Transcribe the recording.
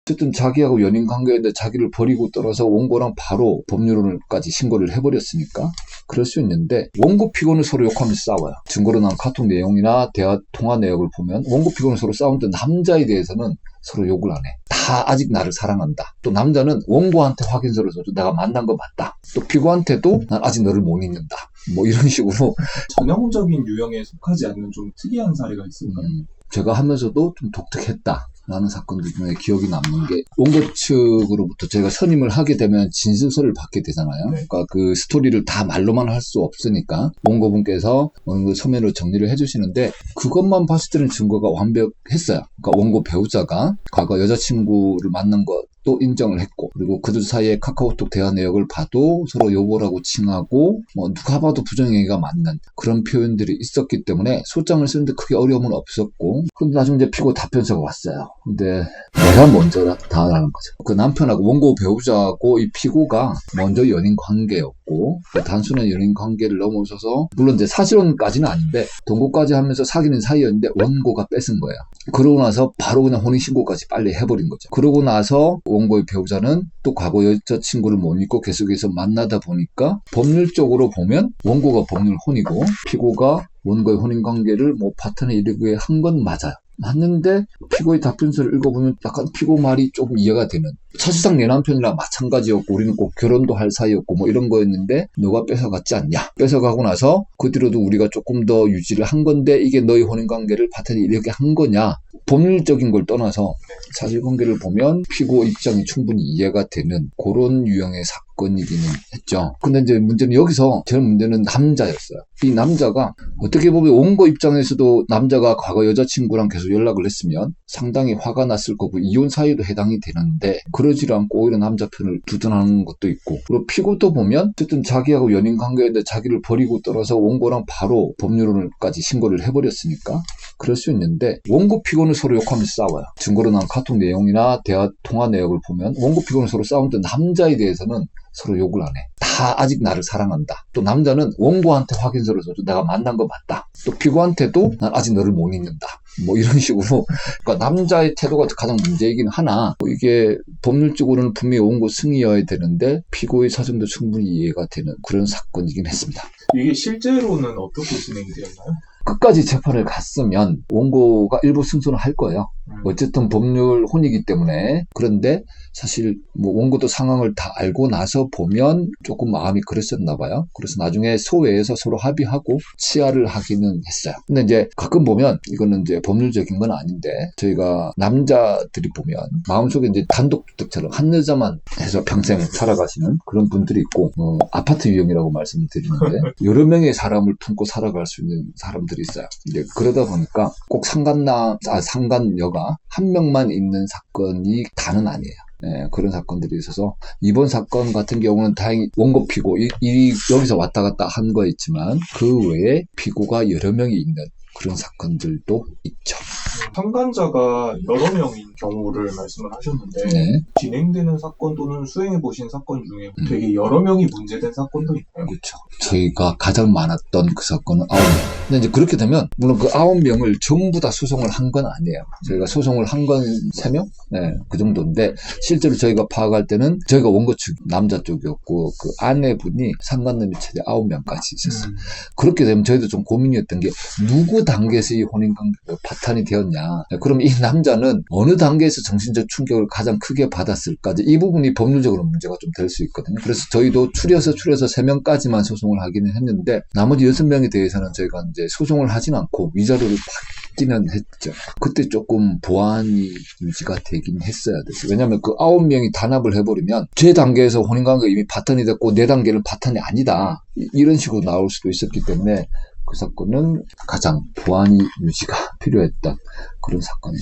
어쨌든 자기하고 연인 관계인데 자기를 버리고 떠나서 원고랑 바로 법률원까지 신고를 해버렸으니까 그럴 수 있는데, 원고 피고는 서로 욕하면서 싸워요. 증거로 나온 카톡 내용이나 대화 통화 내역을 보면 원고 피고는 서로 싸우는데 남자에 대해서는 서로 욕을 안 해. 다 아직 나를 사랑한다. 또 남자는 원고한테 확인서를 써줘. 내가 만난 거 맞다. 또 피고한테도 난 아직 너를 못 잊는다. 뭐 이런 식으로. 전형적인 유형에 속하지 않는 좀 특이한 사례가 있을까요? 제가 하면서도 좀 독특했다 라는 사건들 중에 기억이 남는 게, 원고 측으로부터 제가 선임을 하게 되면 진술서를 받게 되잖아요. 그러니까 그 스토리를 다 말로만 할 수 없으니까 원고분께서 어느 정도 서면으로 정리를 해주시는데, 그것만 봤을 때는 증거가 완벽했어요. 그러니까 원고 배우자가 과거 여자친구를 만난 것도 인정을 했고, 그리고 그들 사이에 카카오톡 대화 내역을 봐도 서로 여보라고 칭하고, 뭐 누가 봐도 부정행위가 맞는 그런 표현들이 있었기 때문에 소장을 쓰는데 크게 어려움은 없었고, 그런데 나중에 이제 피고 답변서가 왔어요. 근데 내가 먼저다라는 거죠. 그 남편하고 원고 배우자하고 이 피고가 먼저 연인 관계였고, 단순한 연인 관계를 넘어서서, 물론 이제 사실혼까지는 아닌데 동거까지 하면서 사귀는 사이였는데 원고가 뺏은 거예요. 그러고 나서 바로 그냥 혼인신고까지 빨리 해버린 거죠. 그러고 나서 원고의 배우자는 또 과거 여자친구를 못 잊고 계속해서 만나다 보니까 법률적으로 보면 원고가 법률 혼이고 피고가 원고의 혼인관계를 뭐 파탄에 이르게 한 건 맞아요. 맞는데 피고의 답변서를 읽어보면 약간 피고 말이 조금 이해가 되는, 사실상 내 남편이랑 마찬가지였고 우리는 꼭 결혼도 할 사이였고 뭐 이런 거였는데 너가 뺏어갔지 않냐, 뺏어가고 나서 그 뒤로도 우리가 조금 더 유지를 한 건데 이게 너의 혼인관계를 파탄에 이르게 한 거냐. 법률적인 걸 떠나서 사실관계를 보면 피고 입장이 충분히 이해가 되는 그런 유형의 사건이기는 했죠. 근데 이제 문제는 여기서 제일 문제는 남자였어요. 이 남자가 어떻게 보면 원고 입장에서도 남자가 과거 여자친구랑 계속 연락을 했으면 상당히 화가 났을 거고 이혼 사유도 해당이 되는데 그러지 않고 오히려 남자 편을 두둔하는 것도 있고, 그리고 피고도 보면 어쨌든 자기하고 연인 관계인데 자기를 버리고 떠나서 원고랑 바로 법률원까지 신고를 해버렸으니까 그럴 수 있는데, 원고 피고는 서로 욕하면서 싸워요. 증거로 나온 카톡 내용이나 대화 통화 내역을 보면 원고 피고는 서로 싸우는데 남자에 대해서는 서로 욕을 안 해. 다 아직 나를 사랑한다. 또 남자는 원고한테 확인서를 써줘. 내가 만난 거 맞다. 또 피고한테도 난 아직 너를 못 잊는다. 뭐 이런 식으로. 그러니까 남자의 태도가 가장 문제이긴 하나, 이게 법률적으로는 분명히 원고 승이어야 되는데 피고의 사정도 충분히 이해가 되는 그런 사건이긴 했습니다. 이게 실제로는 어떻게 진행되었나요? 끝까지 재판을 갔으면 원고가 일부 승소는 할 거예요. 어쨌든 법률 혼이기 때문에. 그런데 사실 뭐 원고도 상황을 다 알고 나서 보면 조금 마음이 그랬었나 봐요. 그래서 나중에 소회에서 서로 합의하고 치아를 하기는 했어요. 근데 이제 가끔 보면 이거는 이제 법률적인 건 아닌데, 저희가 남자들이 보면 마음속에 이제 단독주택처럼 한 여자만 해서 평생 살아가시는 그런 분들이 있고, 아파트 유형이라고 말씀을 드리는데 여러 명의 사람을 품고 살아갈 수 있는 사람들이 있어요. 이제 그러다 보니까 꼭 상간녀가 한 명만 있는 사건이 다는 아니에요. 네, 그런 사건들이 있어서 이번 사건 같은 경우는 다행히 원고 피고 여기서 왔다 갔다 한 거였지만 그 외에 피고가 여러 명이 있는 그런 사건들도 있죠. 참관자가 여러 명인 경우를 말씀을 하셨는데, 네. 진행되는 사건 또는 수행해보신 사건 중에 되게 여러 명이 문제된 사건도 있나요? 그렇죠. 저희가 가장 많았던 그 사건은 9명. 근데 이제 그렇게 되면 물론 그 9명을 전부 다 소송을 한 건 아니에요. 저희가 소송을 한 건 3명? 네, 그 정도인데 실제로 저희가 파악할 때는 저희가 원고 측 남자 쪽이었고 그 아내분이 상간남이 최대 9명까지 있었어요. 그렇게 되면 저희도 좀 고민이었던 게 누구 단계에서 이 혼인관계가 파탄이 되었냐. 그럼 이 남자는 어느 단계에서 정신적 충격을 가장 크게 받았을까? 이 부분이 법률적으로 문제가 좀 될 수 있거든요. 그래서 저희도 추려서 3명까지만 소송을 하기는 했는데 나머지 6명에 대해서는 저희가 이제 소송을 하진 않고 위자료를 받기는 했죠. 그때 조금 보안이 유지가 되긴 했어야 됐어요. 왜냐하면 그 9명이 단합을 해버리면 제 단계에서 혼인관계가 이미 파탄이 됐고 내 단계는 파탄이 아니다. 이런 식으로 나올 수도 있었기 때문에 그 사건은 가장 보안이 유지가 필요했던 그런 사건입니다.